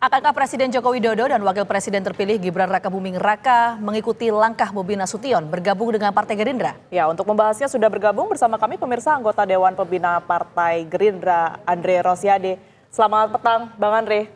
Akankah Presiden Joko Widodo dan Wakil Presiden terpilih Gibran Rakabuming Raka mengikuti langkah Bobi Nasution bergabung dengan Partai Gerindra? Ya, untuk membahasnya sudah bergabung bersama kami pemirsa anggota Dewan Pembina Partai Gerindra, Andre Rosiade. Selamat petang, Bang Andre.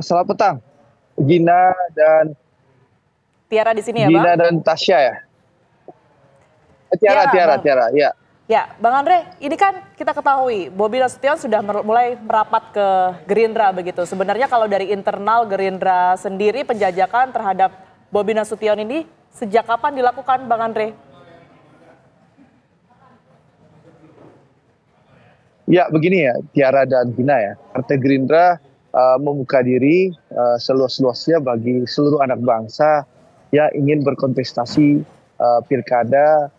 Selamat petang, Gina dan Tiara di sini ya, Bang? Gina dan Tasya ya? Tiara, ya. Ya, Bang Andre, ini kan kita ketahui Bobi Nasution sudah mulai merapat ke Gerindra begitu. Sebenarnya kalau dari internal Gerindra sendiri penjajakan terhadap Bobi Nasution ini sejak kapan dilakukan, Bang Andre? Ya, begini ya, Tiara dan Gina ya. Partai Gerindra membuka diri seluas-luasnya bagi seluruh anak bangsa yang ingin berkontestasi pilkada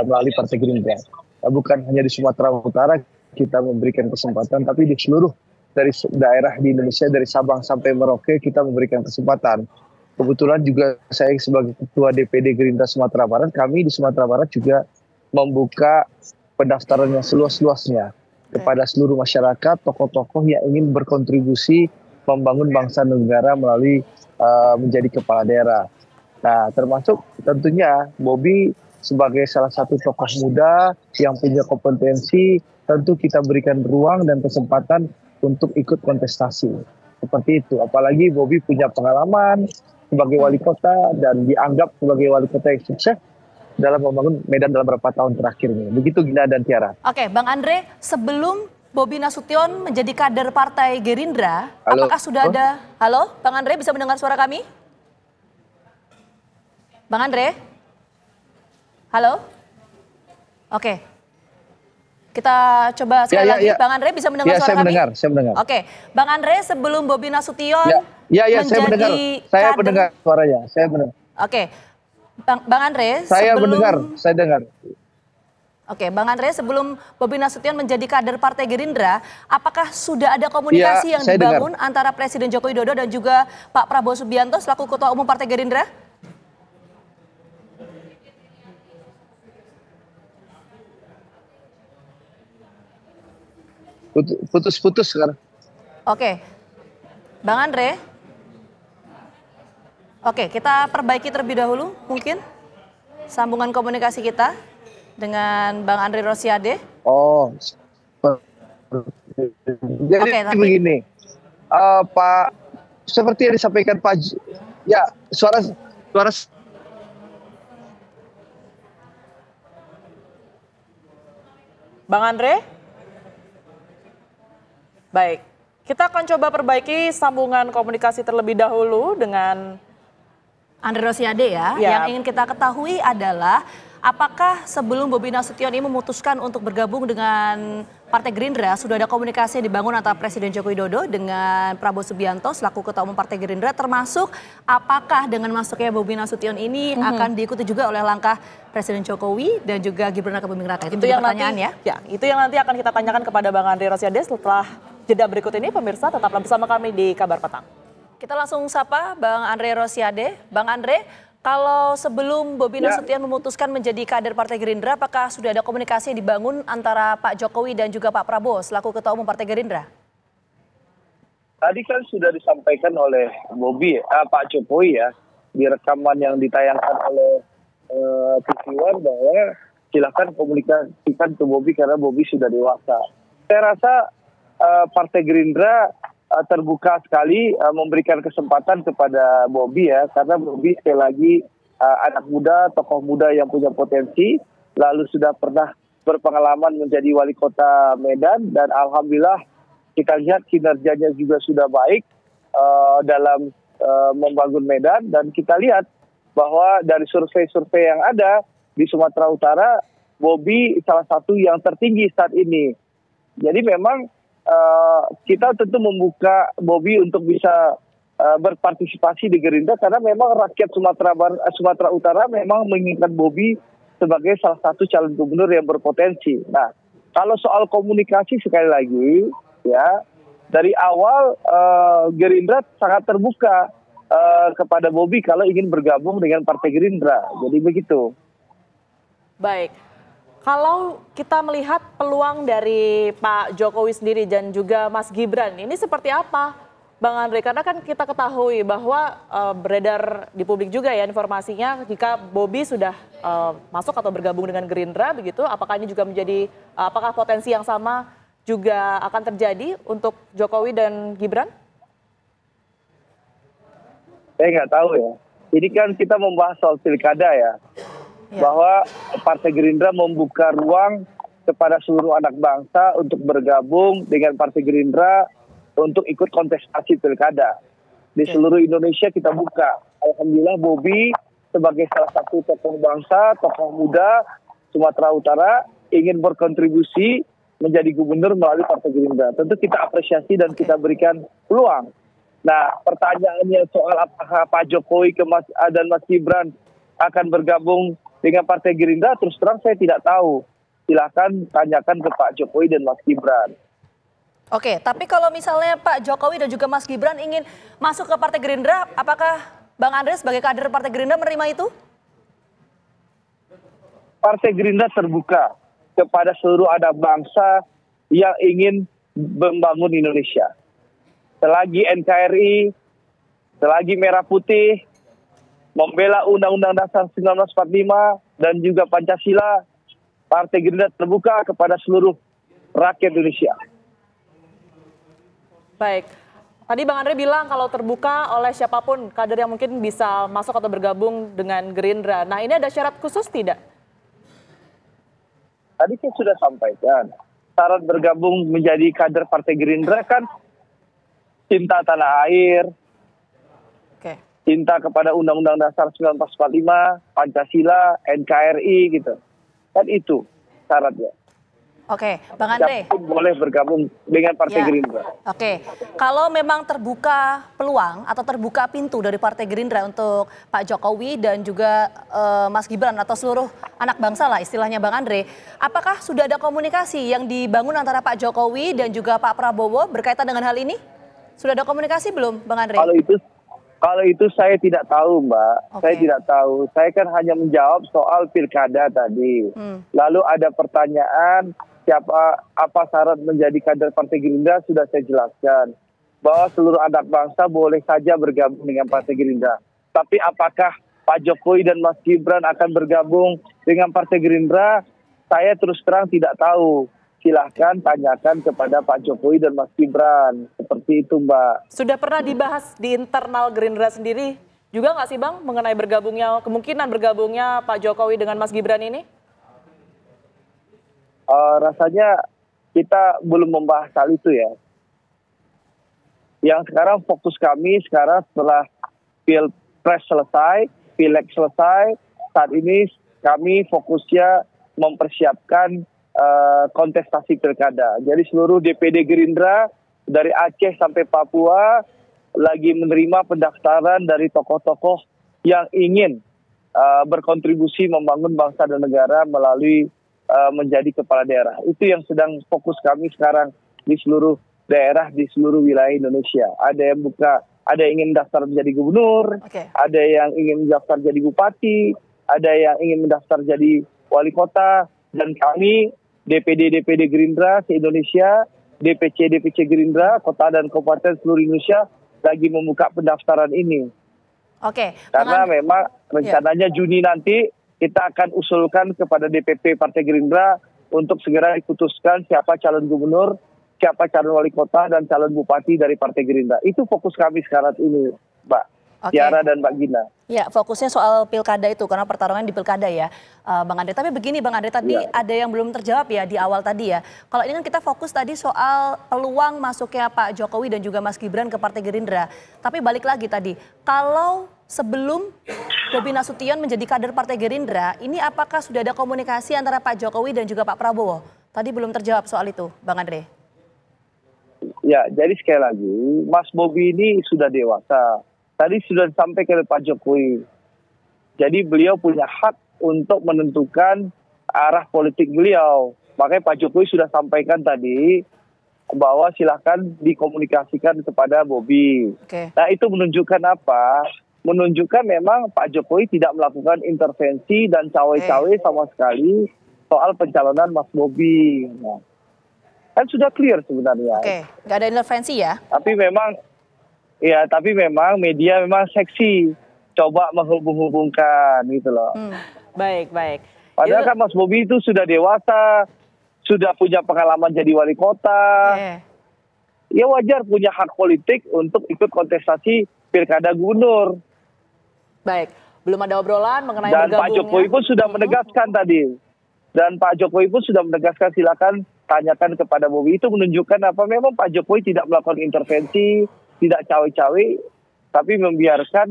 melalui Partai Gerindra. Bukan hanya di Sumatera Utara kita memberikan kesempatan, tapi di seluruh dari daerah di Indonesia, dari Sabang sampai Merauke kita memberikan kesempatan. Kebetulan juga saya sebagai Ketua DPD Gerindra Sumatera Barat, kami di Sumatera Barat juga membuka pendaftaran yang seluas-luasnya kepada seluruh masyarakat, tokoh-tokoh yang ingin berkontribusi membangun bangsa dan negara melalui menjadi kepala daerah. Nah, termasuk tentunya Bobi sebagai salah satu tokoh muda yang punya kompetensi, tentu kita berikan ruang dan kesempatan untuk ikut kontestasi. Seperti itu. Apalagi Bobi punya pengalaman sebagai wali kota dan dianggap sebagai wali kota yang sukses dalam membangun Medan dalam beberapa tahun terakhir ini. Begitu Gina dan Tiara. Oke, Bang Andre, sebelum Bobi Nasution menjadi kader Partai Gerindra, apakah sudah ada... Halo, Bang Andre bisa mendengar suara kami? Bang Andre? Halo? Oke. Kita coba sekali lagi. Bang Andre bisa mendengar suara kami? Saya mendengar. Oke. Bang Andre, sebelum Bobi Nasution saya mendengar. Saya mendengar suaranya. Saya mendengar. Oke. Bang Andre, saya dengar. Oke, Bang Andre, sebelum Bobi Nasution menjadi kader Partai Gerindra, apakah sudah ada komunikasi yang dibangun antara Presiden Joko Widodo dan juga Pak Prabowo Subianto selaku Ketua Umum Partai Gerindra? Putus-putus sekarang. Oke, Bang Andre. Oke, kita perbaiki terlebih dahulu mungkin sambungan komunikasi kita dengan Bang Andre Rosiade. Jadi begini, Pak, seperti yang disampaikan Pak, ya suara. Bang Andre? Baik, kita akan coba perbaiki sambungan komunikasi terlebih dahulu dengan Andre Rosiade ya. Yang ingin kita ketahui adalah apakah sebelum Bobi Nasution ini memutuskan untuk bergabung dengan Partai Gerindra, sudah ada komunikasi yang dibangun antara Presiden Joko Widodo dengan Prabowo Subianto selaku Ketua Umum Partai Gerindra, termasuk apakah dengan masuknya Bobi Nasution ini akan diikuti juga oleh langkah Presiden Jokowi dan juga Gibran Rakabuming Raka? Itu yang pertanyaan ya. Itu yang nanti akan kita tanyakan kepada Bang Andre Rosiade setelah jeda berikut ini. Pemirsa tetaplah bersama kami di Kabar Petang. Kita langsung sapa Bang Andre Rosiade. Bang Andre, kalau sebelum Bobi Nasution memutuskan menjadi kader Partai Gerindra, apakah sudah ada komunikasi yang dibangun antara Pak Jokowi dan juga Pak Prabowo selaku Ketua Umum Partai Gerindra? Tadi kan sudah disampaikan oleh Pak Jokowi ya, di rekaman yang ditayangkan oleh TV One bahwa silakan komunikasikan ke Bobi karena Bobi sudah dewasa. Saya rasa Partai Gerindra terbuka sekali memberikan kesempatan kepada Bobi ya, karena Bobi sekali lagi anak muda, tokoh muda yang punya potensi, lalu sudah pernah berpengalaman menjadi wali kota Medan dan alhamdulillah kita lihat kinerjanya juga sudah baik dalam membangun Medan, dan kita lihat bahwa dari survei-survei yang ada di Sumatera Utara, Bobi salah satu yang tertinggi saat ini. Jadi memang kita tentu membuka Bobi untuk bisa berpartisipasi di Gerindra karena memang rakyat Sumatera Utara memang menginginkan Bobi sebagai salah satu calon gubernur yang berpotensi. Nah, kalau soal komunikasi sekali lagi ya, dari awal Gerindra sangat terbuka kepada Bobi kalau ingin bergabung dengan Partai Gerindra. Jadi begitu. Baik. Kalau kita melihat peluang dari Pak Jokowi sendiri dan juga Mas Gibran, ini seperti apa, Bang Andre? Karena kan kita ketahui bahwa beredar di publik juga ya informasinya jika Bobi sudah masuk atau bergabung dengan Gerindra begitu, apakah ini juga menjadi, apakah potensi yang sama juga akan terjadi untuk Jokowi dan Gibran? Saya nggak tahu ya. Ini kan kita membahas soal pilkada ya. Bahwa Partai Gerindra membuka ruang kepada seluruh anak bangsa untuk bergabung dengan Partai Gerindra untuk ikut kontestasi pilkada. Di seluruh Indonesia kita buka. Alhamdulillah Bobi sebagai salah satu tokoh bangsa, tokoh muda Sumatera Utara ingin berkontribusi menjadi gubernur melalui Partai Gerindra. Tentu kita apresiasi dan kita berikan peluang. Nah, pertanyaannya soal apakah Pak Jokowi dan Mas Gibran akan bergabung dengan Partai Gerindra, terus terang saya tidak tahu. Silakan tanyakan ke Pak Jokowi dan Mas Gibran. Oke, tapi kalau misalnya Pak Jokowi dan juga Mas Gibran ingin masuk ke Partai Gerindra, apakah Bang Andre sebagai kader Partai Gerindra menerima itu? Partai Gerindra terbuka kepada seluruh anak bangsa yang ingin membangun Indonesia. Selagi NKRI, selagi Merah Putih, membela Undang-Undang Dasar 1945 dan juga Pancasila, Partai Gerindra terbuka kepada seluruh rakyat Indonesia. Baik, tadi Bang Andre bilang kalau terbuka oleh siapapun kader yang mungkin bisa masuk atau bergabung dengan Gerindra. Nah, ini ada syarat khusus tidak? Tadi saya sudah sampaikan, syarat bergabung menjadi kader Partai Gerindra kan cinta tanah air, cinta kepada Undang-Undang Dasar 1945, Pancasila, NKRI gitu. Kan itu syaratnya. Oke, Bang Andre. Siapapun boleh bergabung dengan Partai Gerindra. Oke, kalau memang terbuka peluang atau terbuka pintu dari Partai Gerindra untuk Pak Jokowi dan juga Mas Gibran atau seluruh anak bangsa lah istilahnya Bang Andre, apakah sudah ada komunikasi yang dibangun antara Pak Jokowi dan juga Pak Prabowo berkaitan dengan hal ini? Sudah ada komunikasi belum, Bang Andre? Kalau itu saya tidak tahu, Mbak. Saya tidak tahu. Saya kan hanya menjawab soal pilkada tadi. Lalu ada pertanyaan apa syarat menjadi kader Partai Gerindra, sudah saya jelaskan. Bahwa seluruh anak bangsa boleh saja bergabung dengan Partai Gerindra. Tapi apakah Pak Jokowi dan Mas Gibran akan bergabung dengan Partai Gerindra? Saya terus terang tidak tahu. Silahkan tanyakan kepada Pak Jokowi dan Mas Gibran. Seperti itu, Mbak. Sudah pernah dibahas di internal Gerindra sendiri juga nggak sih, Bang, mengenai kemungkinan bergabungnya Pak Jokowi dengan Mas Gibran ini? Rasanya kita belum membahas hal itu ya. Yang sekarang fokus kami setelah Pilpres selesai, Pileg selesai, saat ini kami fokusnya mempersiapkan kontestasi pilkada. Jadi seluruh DPD Gerindra dari Aceh sampai Papua lagi menerima pendaftaran dari tokoh-tokoh yang ingin berkontribusi membangun bangsa dan negara melalui menjadi kepala daerah. Itu yang sedang fokus kami sekarang di seluruh daerah, di seluruh wilayah Indonesia. Ada yang ingin mendaftar menjadi gubernur, ada yang ingin mendaftar jadi bupati, ada yang ingin mendaftar jadi wali kota, dan kami DPD Gerindra se-Indonesia, DPC Gerindra, kota dan kabupaten seluruh Indonesia lagi membuka pendaftaran ini. Karena memang rencananya Juni nanti kita akan usulkan kepada DPP Partai Gerindra untuk segera diputuskan siapa calon gubernur, siapa calon wali kota, dan calon bupati dari Partai Gerindra. Itu fokus kami sekarang ini, Mbak Tiara dan Mbak Gina. Ya, fokusnya soal pilkada itu, karena pertarungan di pilkada ya, Bang Andre. Tapi begini Bang Andre, tadi ada yang belum terjawab ya di awal tadi ya. Kalau ini kan kita fokus tadi soal peluang masuknya Pak Jokowi dan juga Mas Gibran ke Partai Gerindra. Tapi balik lagi tadi, kalau sebelum Bobi Nasution menjadi kader Partai Gerindra, ini apakah sudah ada komunikasi antara Pak Jokowi dan juga Pak Prabowo? Tadi belum terjawab soal itu, Bang Andre. Ya, jadi sekali lagi, Mas Bobi ini sudah dewasa. Tadi sudah disampaikan oleh Pak Jokowi. Jadi beliau punya hak untuk menentukan arah politik beliau. Makanya Pak Jokowi sudah sampaikan tadi bahwa silakan dikomunikasikan kepada Bobi. Nah, itu menunjukkan apa? Menunjukkan memang Pak Jokowi tidak melakukan intervensi dan cawe-cawe sama sekali soal pencalonan Mas Bobi. Nah, kan sudah clear sebenarnya. Oke, nggak ada intervensi ya? Tapi memang media memang seksi, coba menghubung-hubungkan gitu loh. Baik. Padahal kan Mas Bobi itu sudah dewasa, sudah punya pengalaman jadi wali kota. Ya wajar punya hak politik untuk ikut kontestasi pilkada gubernur. Baik, belum ada obrolan mengenai Dan bergabungnya. Pak Jokowi pun sudah menegaskan tadi. Dan Pak Jokowi pun sudah menegaskan, silakan tanyakan kepada Bobi. Itu menunjukkan apa, memang Pak Jokowi tidak melakukan intervensi, tidak cawe-cawe, tapi membiarkan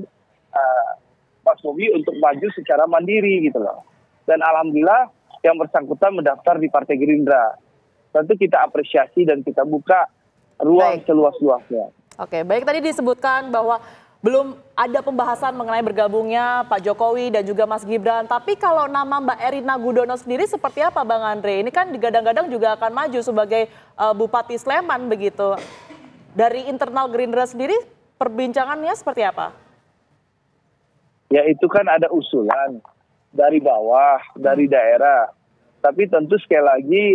Mas Bobi untuk maju secara mandiri gitu loh. Dan alhamdulillah yang bersangkutan mendaftar di Partai Gerindra. Tentu kita apresiasi dan kita buka ruang seluas-luasnya. Oke, baik, tadi disebutkan bahwa belum ada pembahasan mengenai bergabungnya Pak Jokowi dan juga Mas Gibran. Tapi kalau nama Mbak Erina Gudono sendiri seperti apa Bang Andre? Ini kan digadang-gadang juga akan maju sebagai Bupati Sleman begitu. Dari internal Gerindra sendiri perbincangannya seperti apa? Ya itu kan ada usulan dari bawah, dari daerah. Tapi tentu sekali lagi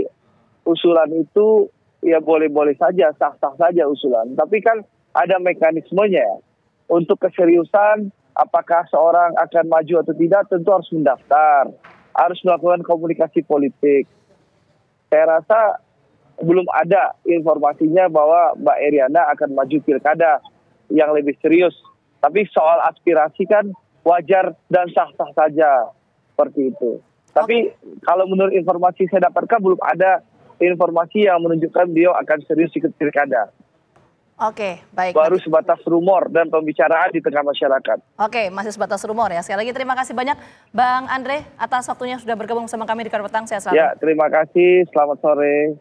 usulan itu ya boleh-boleh saja, sah-sah saja usulan. Tapi kan ada mekanismenya. Untuk keseriusan, apakah seorang akan maju atau tidak, tentu harus mendaftar. Harus melakukan komunikasi politik. Saya rasa belum ada informasinya bahwa Mbak Eriana akan maju pilkada yang lebih serius. Tapi soal aspirasi kan wajar dan sah-sah saja. Seperti itu. Tapi kalau menurut informasi saya dapatkan, belum ada informasi yang menunjukkan beliau akan serius ikut pilkada. Oke, baik. Baru sebatas rumor dan pembicaraan di tengah masyarakat. Oke, masih sebatas rumor ya. Sekali lagi terima kasih banyak Bang Andre atas waktunya sudah bergabung sama kami di Kader Petang. Sehat selalu. Ya, terima kasih. Selamat sore.